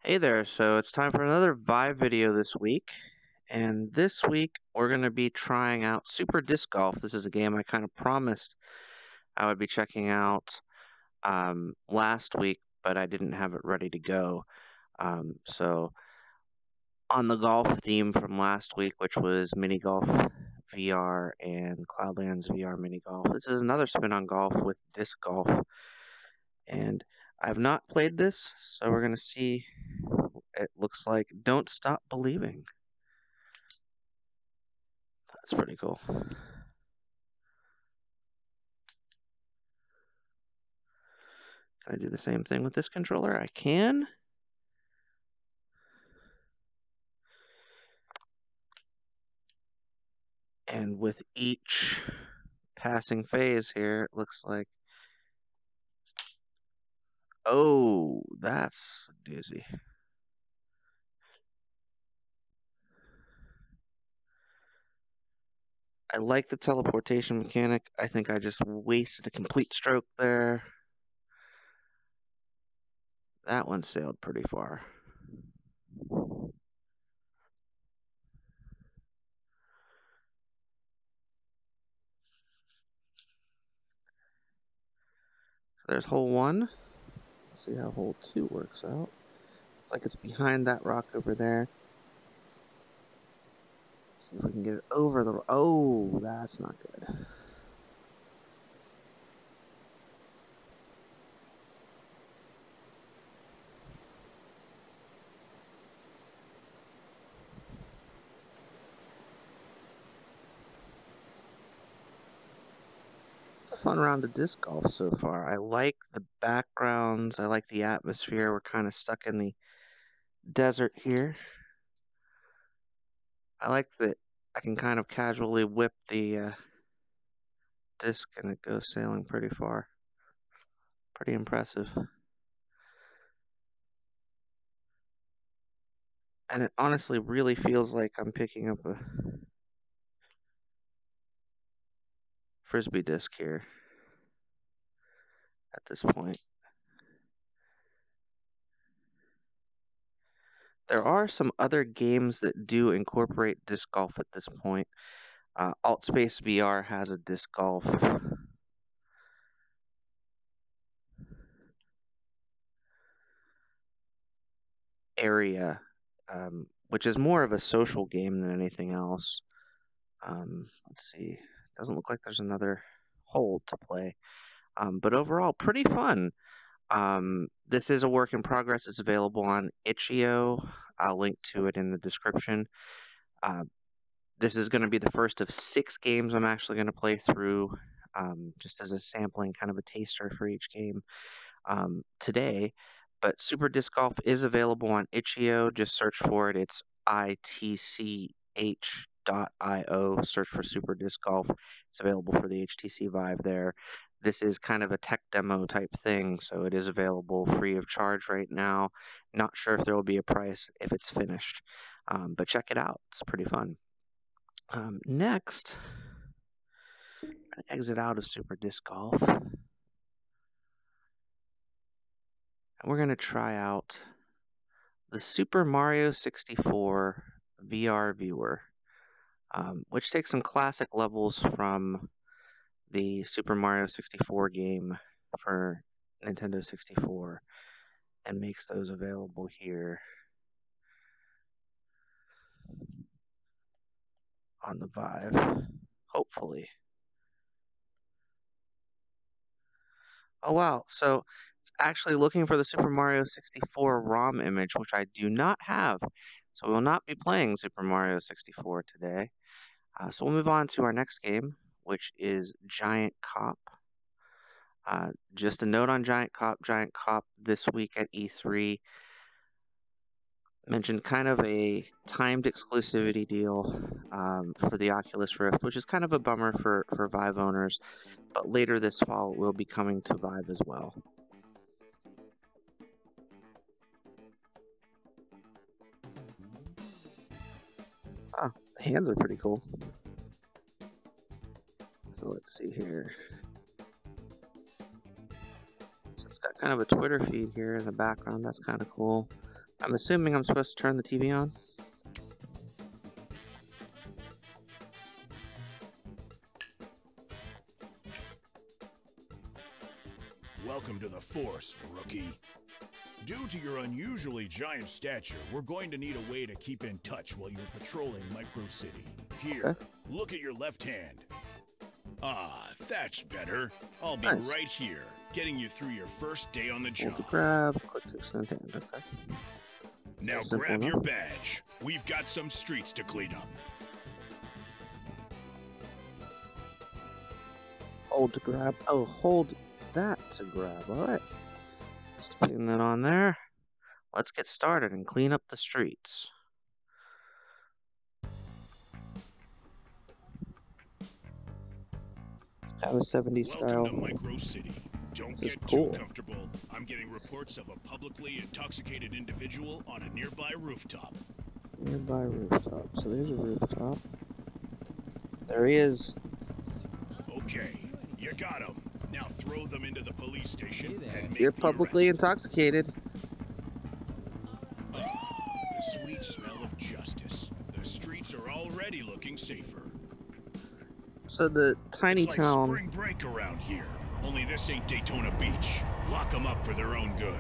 Hey there, so it's time for another Vive video this week. And this week we're going to be trying out Super Disc Golf. This is a game I kind of promised I would be checking out last week, but I didn't have it ready to go. So on the golf theme from last week, which was Mini Golf VR and Cloudlands VR Mini Golf, this is another spin on golf with Disc Golf. And I've not played this, so we're going to see. It looks like Don't Stop Believing. That's pretty cool. Can I do the same thing with this controller? I can. And with each passing phase here, it looks like... Oh, that's a doozy. I like the teleportation mechanic. I think I just wasted a complete stroke there. That one sailed pretty far. So there's hole 1. Let's see how hole 2 works out. Looks like it's behind that rock over there. See if we can get it over the... Oh, that's not good. It's a fun round of disc golf so far. I like the backgrounds. I like the atmosphere. We're kind of stuck in the desert here. I like that I can kind of casually whip the disc and it goes sailing pretty far. Pretty impressive. And it honestly really feels like I'm picking up a frisbee disc here at this point. There are some other games that do incorporate disc golf at this point. AltSpace VR has a disc golf area, which is more of a social game than anything else. Let's see. Doesn't look like there's another hole to play. But overall, pretty fun. This is a work in progress. It's available on itch.io. I'll link to it in the description. This is going to be the first of 6 games I'm actually going to play through, just as a sampling, kind of a taster for each game today. But Super Disc Golf is available on itch.io. Just search for it. It's itch.io. Search for Super Disc Golf. It's available for the HTC Vive there. This is kind of a tech demo type thing, so it is available free of charge right now. Not sure if there will be a price if it's finished, but check it out. It's pretty fun. Next, I'm going to exit out of Super Disc Golf. And we're going to try out the Super Mario 64 VR viewer, which takes some classic levels from the Super Mario 64 game for Nintendo 64 and makes those available here on the Vive, hopefully. Oh wow, so it's actually looking for the Super Mario 64 ROM image, which I do not have, so we will not be playing Super Mario 64 today. So we'll move on to our next game, which is Giant Cop. Just a note on Giant Cop this week at E3 mentioned kind of a timed exclusivity deal for the Oculus Rift, which is kind of a bummer for Vive owners, but later this fall it will be coming to Vive as well. Ah, the hands are pretty cool. So let's see here. So it's got kind of a Twitter feed here in the background. That's kind of cool. I'm assuming I'm supposed to turn the TV on. Welcome to the Force, rookie. Due to your unusually giant stature, we're going to need a way to keep in touch while you're patrolling Micro City. Here, Okay. look at your left hand. Ah, that's better. I'll be Nice. right here, getting you through your first day on the Hold to job. grab, click to extend hand. Okay. Now simple grab your enough. badge. We've got some streets to clean up. Hold to grab. Oh, hold that to grab. All right. Just putting that on there. Let's get started and clean up the streets. It's kind of 70s style. Welcome to Micro City. Don't This is get cool. too comfortable. I'm getting reports of a publicly intoxicated individual on a nearby rooftop. Nearby rooftop. So there's a rooftop. There he is. Okay, you got him. Now throw them into the police station and make You're the publicly intoxicated. arrest. The sweet smell of justice. The streets are already looking safer. So the tiny It's like town. spring break around here. Only this ain't Daytona Beach. Lock them up for their own good.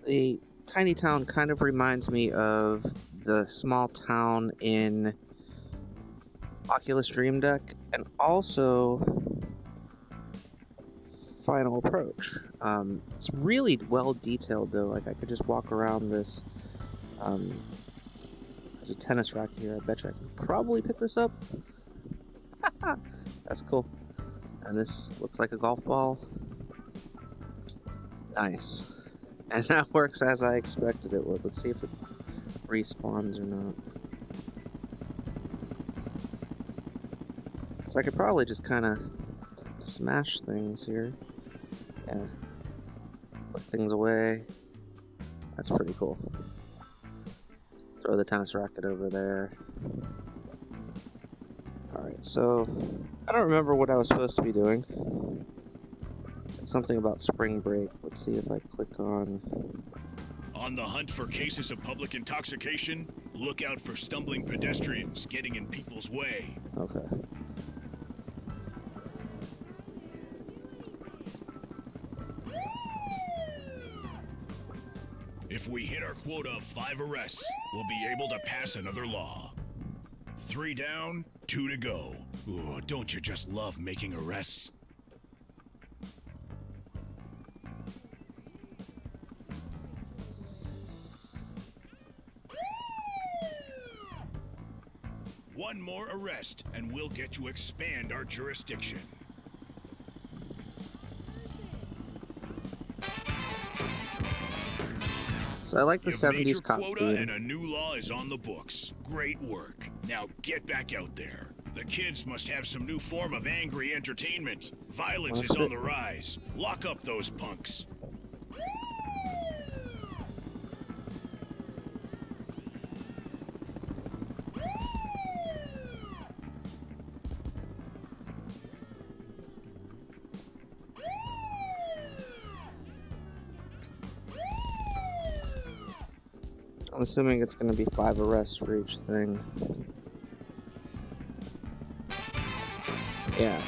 The tiny town kind of reminds me of the small town in Oculus Dream Deck, and also Final Approach. It's really well detailed though. Like I could just walk around this. There's a tennis racket here. I bet you I can probably pick this up. That's cool. And this looks like a golf ball. Nice. And that works as I expected it would. Let's see if it respawns or not. So I could probably just kind of smash things here. Yeah. Flick things away. That's pretty cool. Throw the tennis racket over there. Alright, so I don't remember what I was supposed to be doing. It's something about spring break. Let's see if I click on... On the hunt for cases of public intoxication, look out for stumbling pedestrians getting in people's way. Okay. If we hit our quota of 5 arrests, we'll be able to pass another law. 3 down, 2 to go. Ooh, don't you just love making arrests? One more arrest, and we'll get to expand our jurisdiction. So I like the You've made 70s your cop quota theme. and a new law is on the books. Great work. Now get back out there. The kids must have some new form of angry entertainment. Violence is on the rise. Lock up those punks. I'm assuming it's going to be 5 arrests for each thing. Yeah.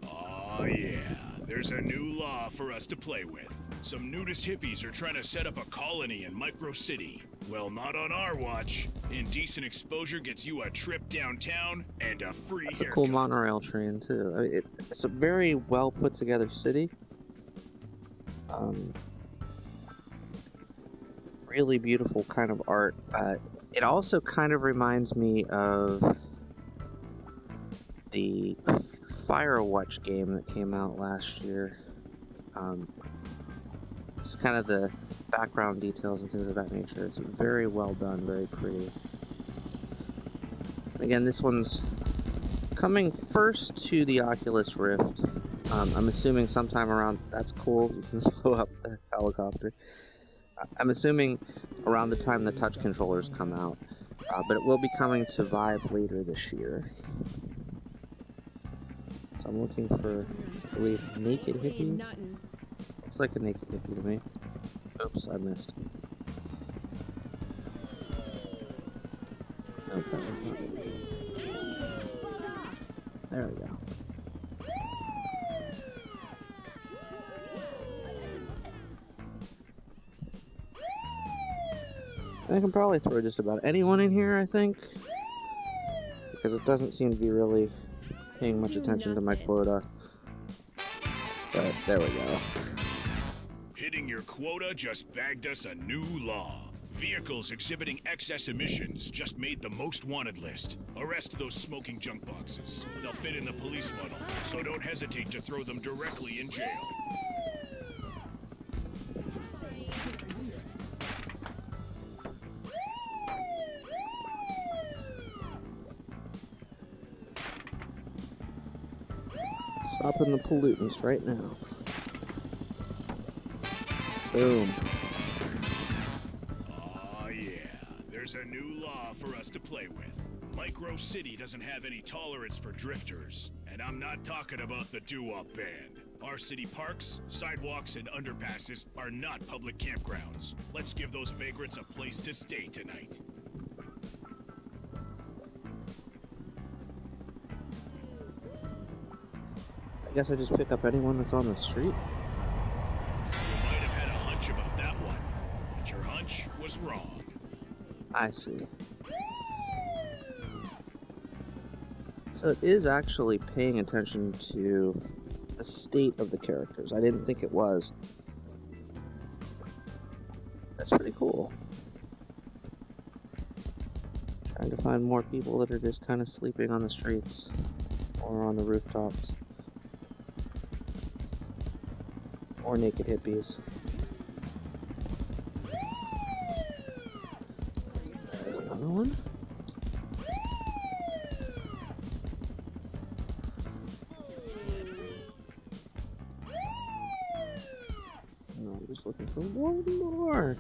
Oh yeah, there's a new law for us to play with. Some nudist hippies are trying to set up a colony in Micro City. Well, not on our watch. Indecent exposure gets you a trip downtown and a free It's a haircut. cool monorail train, too. I mean, it's a very well put together city. Really beautiful kind of art. It also kind of reminds me of the Firewatch game that came out last year. Just kind of the background details and things of that nature. It's very well done, very pretty. Again, this one's coming first to the Oculus Rift. I'm assuming sometime around... That's cool. You can blow up the helicopter. I'm assuming around the time the touch controllers come out. But it will be coming to Vive later this year. So I'm looking for, I believe, naked hippies. Looks like a naked hippie to me. Oops, I missed. Nope, that was not naked. There we go. I can probably throw just about anyone in here, I think. Because it doesn't seem to be really paying much attention to my quota. But there we go. Hitting your quota just bagged us a new law. Vehicles exhibiting excess emissions just made the most wanted list. Arrest those smoking junk boxes. They'll fit in the police funnel, so don't hesitate to throw them directly in jail. Stopping the pollutants right now. Boom. Oh yeah, there's a new law for us to play with. Micro City doesn't have any tolerance for drifters. And I'm not talking about the doo-wop band. Our city parks, sidewalks, and underpasses are not public campgrounds. Let's give those vagrants a place to stay tonight. I guess I just pick up anyone that's on the street. You might have had a hunch about that one, but your hunch was wrong. I see. So it is actually paying attention to the state of the characters. I didn't think it was. That's pretty cool. Trying to find more people that are just kind of sleeping on the streets or on the rooftops. Or naked hippies. There's another one. No, I'm just looking for one more.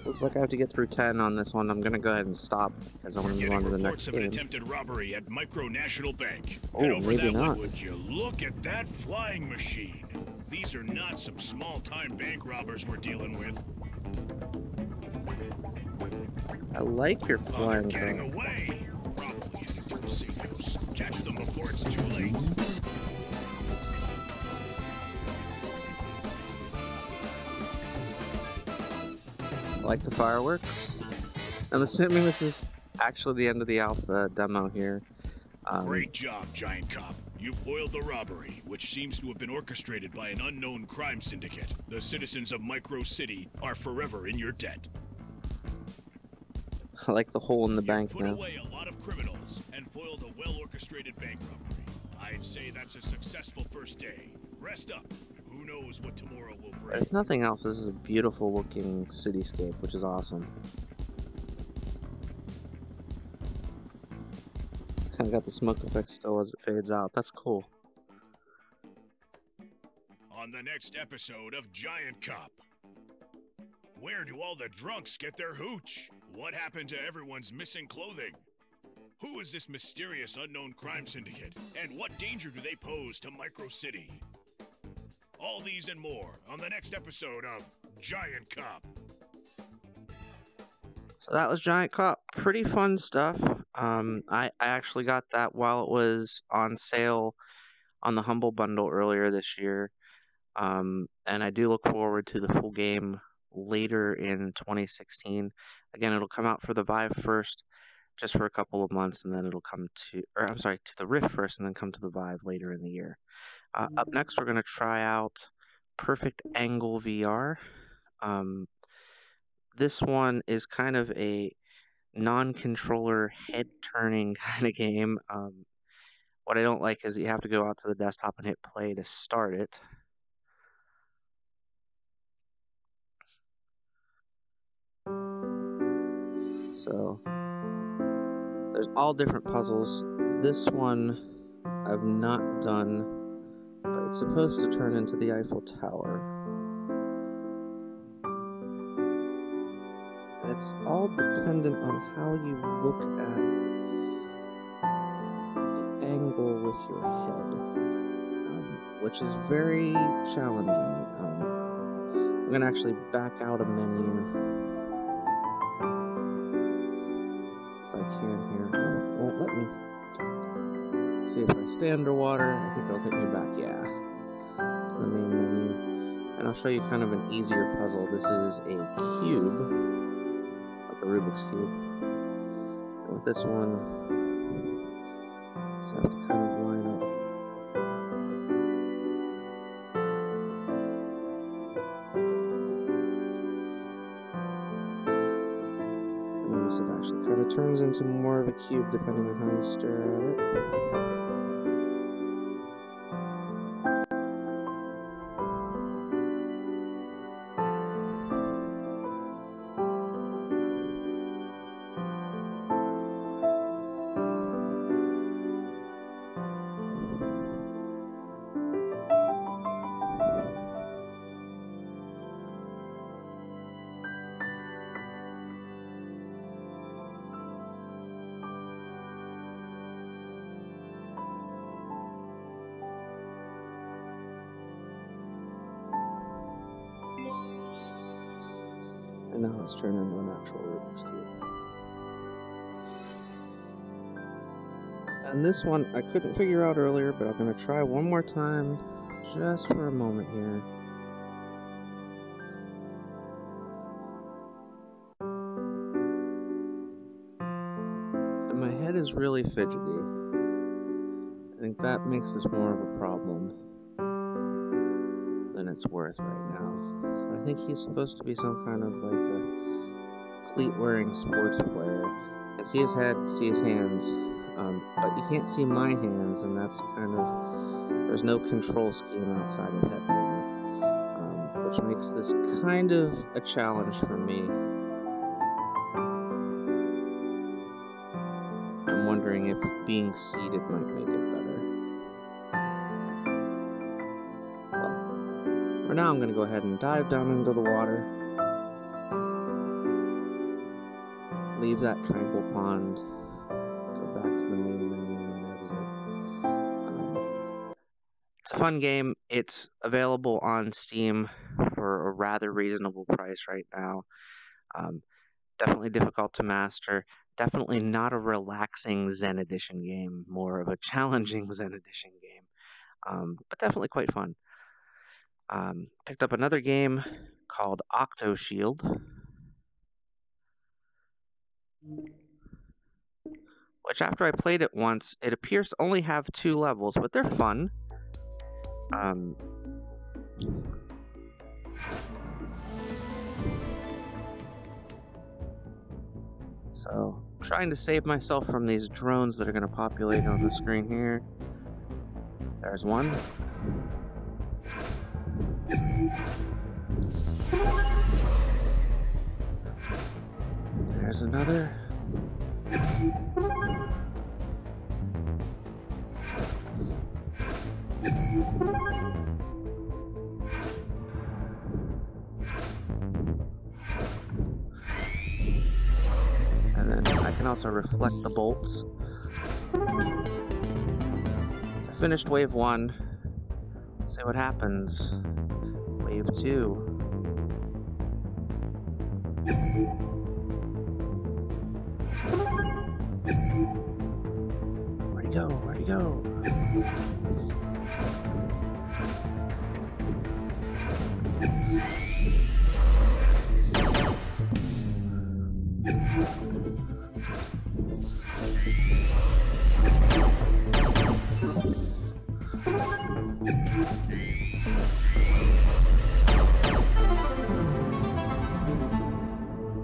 Looks like I have to get through 10 on this one. I'm gonna go ahead and stop because I want to move on to the next Of an game. attempted robbery at Micro National Bank. Oh, Head over maybe that way, not. would you look at that flying machine? These are not some small-time bank robbers we're dealing with. I like your Oh, they're flying getting car. away. Probably heading to the safe house. Catch them before it's too late. I like the fireworks. I'm assuming this is actually the end of the alpha demo here. Great job, Giant Cop. You foiled the robbery, which seems to have been orchestrated by an unknown crime syndicate. The citizens of Micro City are forever in your debt. I like the hole in the bank Put now. away a lot of criminals and foiled a well-orchestrated bank robbery. I'd say that's a successful first day. Rest up. Who knows what tomorrow will bring. If nothing else, this is a beautiful looking cityscape, which is awesome. It's kind of got the smoke effect still as it fades out. That's cool. On the next episode of Giant Cop. Where do all the drunks get their hooch? What happened to everyone's missing clothing? Who is this mysterious unknown crime syndicate? And what danger do they pose to Micro City? All these and more on the next episode of Giant Cop. So that was Giant Cop. Pretty fun stuff. I actually got that while it was on sale on the Humble Bundle earlier this year. And I do look forward to the full game later in 2016. Again, it'll come out for the Vive first, just for a couple of months, and then it'll come to, or I'm sorry, to the Rift first, and then come to the Vive later in the year. Up next, we're going to try out Perfect Angle VR. This one is kind of a non-controller head-turning kind of game. What I don't like is you have to go out to the desktop and hit play to start it. So there's all different puzzles. This one I've not done, but it's supposed to turn into the Eiffel Tower. And it's all dependent on how you look at the angle with your head, which is very challenging. I'm going to actually back out a menu if I can here. Oh, it won't let me. Let's see if I stay underwater. I think it'll take me back, yeah, to the main menu. And I'll show you kind of an easier puzzle. This is a cube, like a Rubik's Cube. And with this one, just have to kind of line up. Notice it actually kind of turns into more of a cube depending on how you stare at it. And now it's turned into an actual Rubik's Cube. And this one I couldn't figure out earlier, but I'm going to try one more time, just for a moment here. And my head is really fidgety. I think that makes this more of a problem than it's worth right now. I think he's supposed to be some kind of like a cleat-wearing sports player. You can see his head, see his hands, but you can't see my hands, and that's kind of, there's no control scheme outside of head movement, which makes this kind of a challenge for me. I'm wondering if being seated might make it better. For now, I'm going to go ahead and dive down into the water. Leave that tranquil pond. Go back to the main menu and exit. It's a fun game. It's available on Steam for a rather reasonable price right now. Definitely difficult to master. Definitely not a relaxing Zen Edition game. More of a challenging Zen Edition game. But definitely quite fun. Picked up another game called OctoShield, which after I played it once, it appears to only have 2 levels, but they're fun. So, trying to save myself from these drones that are going to populate on the screen here. There's one. There's another. And then I can also reflect the bolts. So I finished wave 1. Let's see what happens. Wave 2. Where'd he go? Where'd he go?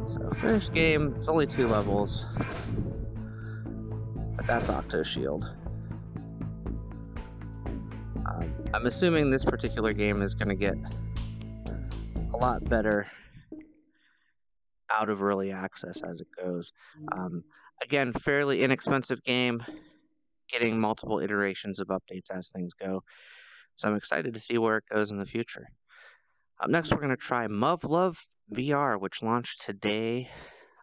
So, finished game. It's only 2 levels. But that's OctoShield. I'm assuming this particular game is going to get a lot better out of early access as it goes. Again, fairly inexpensive game. getting multiple iterations of updates as things go. So I'm excited to see where it goes in the future. Up next, we're going to try Muv-Luv VR, which launched today.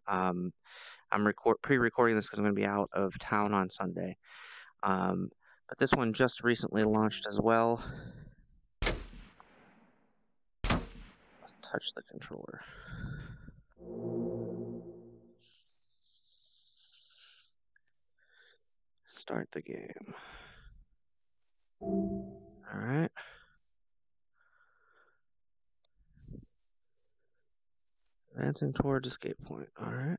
I'm pre-recording this because I'm going to be out of town on Sunday. But this one just recently launched as well. Let's touch the controller. Start the game. Alright. Advancing towards escape point. Alright.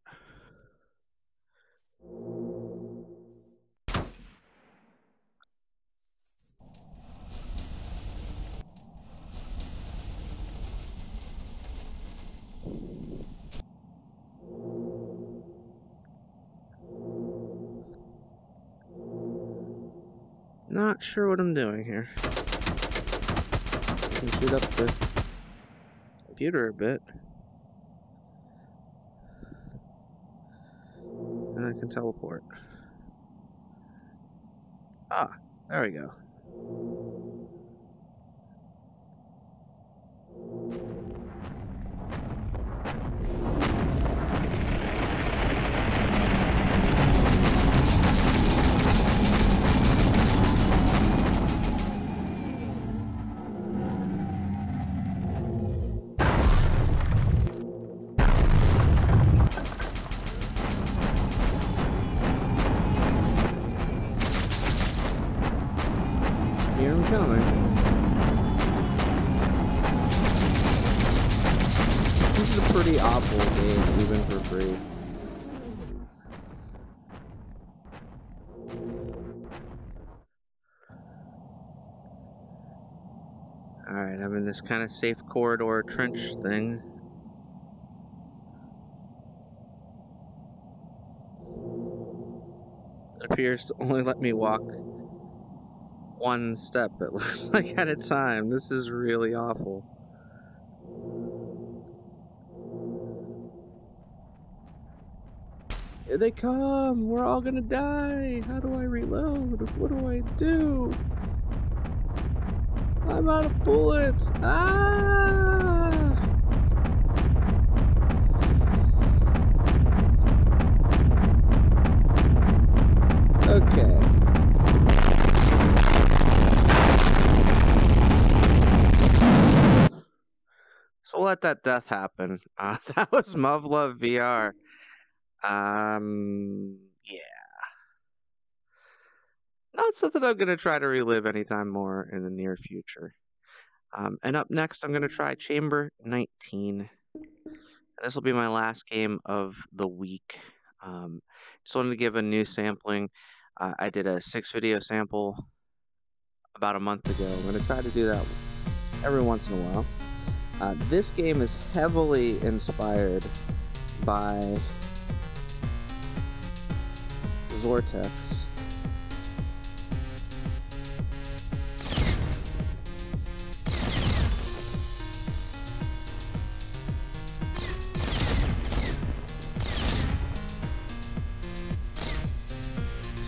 Not sure what I'm doing here. I can shoot up the computer a bit. And I can teleport. Ah, there we go. Here I'm coming. This is a pretty awful game, even for free. Alright, I'm in this kind of safe corridor trench thing. It appears to only let me walk one step, it looks like, at a time. This is really awful. Here they come! We're all gonna die! How do I reload? What do I do? I'm out of bullets! Ah! Okay. So we'll let that death happen. That was Muv-Luv VR. Yeah. Not something I'm gonna try to relive anytime more in the near future. And up next, I'm gonna try Chamber 19. This will be my last game of the week. Just wanted to give a new sampling. I did a 6-video sample about a month ago. I'm gonna try to do that every once in a while. This game is heavily inspired by Vortex.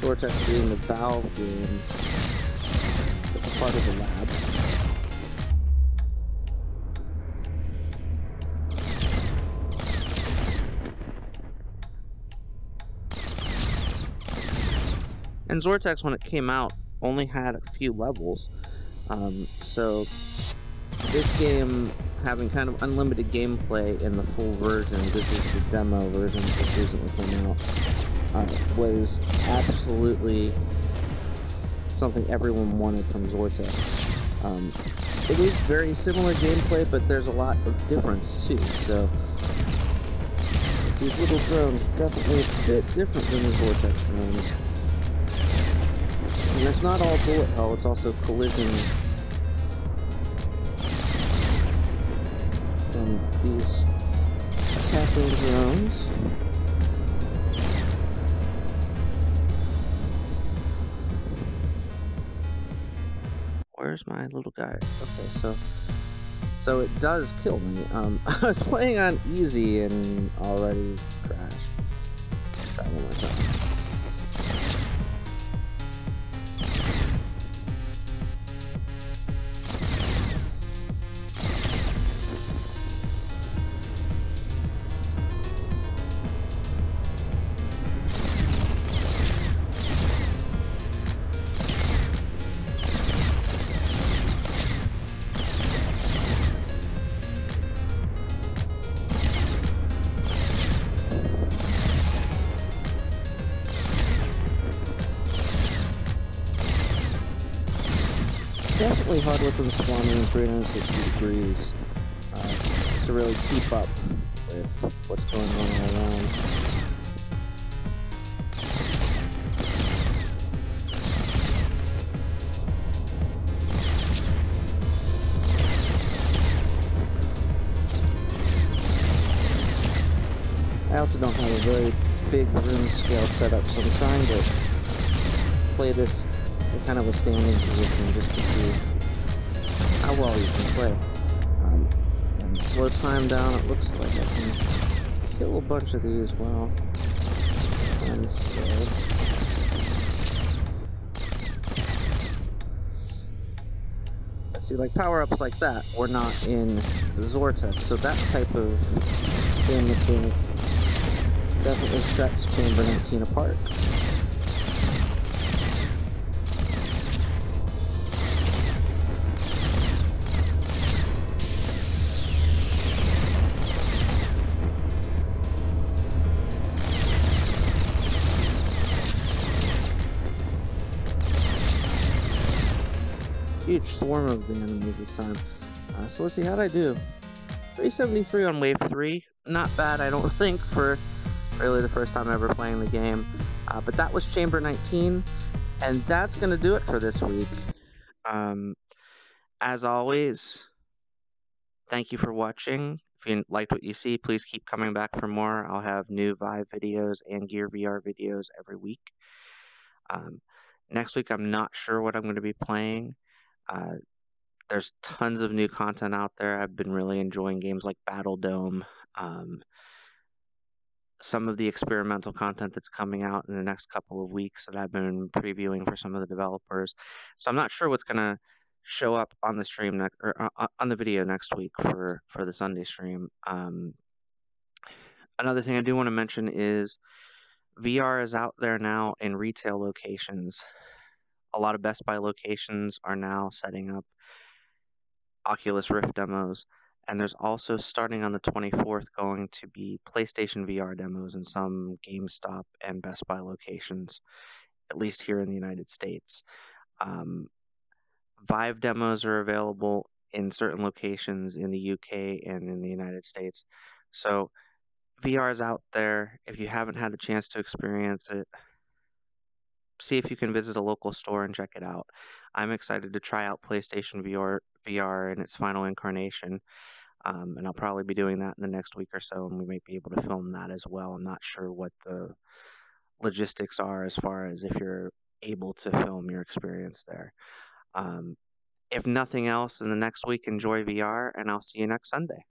Vortex being the Valve game that's part of the lab. And Vortex, when it came out, only had a few levels. So this game, having kind of unlimited gameplay in the full version, this is the demo version that just recently came out, was absolutely something everyone wanted from Vortex. It is very similar gameplay, but there's a lot of difference too. So these little drones are definitely a bit different than the Vortex drones. And it's not all bullet hell, it's also collision from these attacking drones. Where's my little guy? Okay, so it does kill me. I was playing on easy and already crashed. Let's try one more time. definitely hard with them spawning 360 degrees to really keep up with what's going on all around. I also don't have a very big room scale setup, so I'm trying to play this in kind of a standing position just to see how well you can play. And slow time down, it looks like I can kill a bunch of these while I'm slow. See, like power-ups like that were not in Zortex, so that type of game mechanic definitely sets Chamber 19 apart. Huge swarm of the enemies this time. So let's see, how'd I do? 373 on wave 3. Not bad, I don't think, for really the first time ever playing the game. But that was Chamber 19, and that's going to do it for this week. As always, thank you for watching. If you liked what you see, please keep coming back for more. I'll have new Vive videos and Gear VR videos every week. Next week, I'm not sure what I'm going to be playing. There's tons of new content out there. I've been really enjoying games like Battle Dome. Some of the experimental content that's coming out in the next couple of weeks that I've been previewing for some of the developers. So I'm not sure what's going to show up on the stream or on the video next week for the Sunday stream. Another thing I do want to mention is VR is out there now in retail locations. A lot of Best Buy locations are now setting up Oculus Rift demos, and there's also, starting on the 24th, going to be PlayStation VR demos in some GameStop and Best Buy locations, at least here in the United States. Vive demos are available in certain locations in the UK and in the United States. So VR is out there. If you haven't had the chance to experience it, see if you can visit a local store and check it out. I'm excited to try out PlayStation VR in its final incarnation, and I'll probably be doing that in the next week or so, and we might be able to film that as well. I'm not sure what the logistics are as far as if you're able to film your experience there. If nothing else, in the next week, enjoy VR, and I'll see you next Sunday.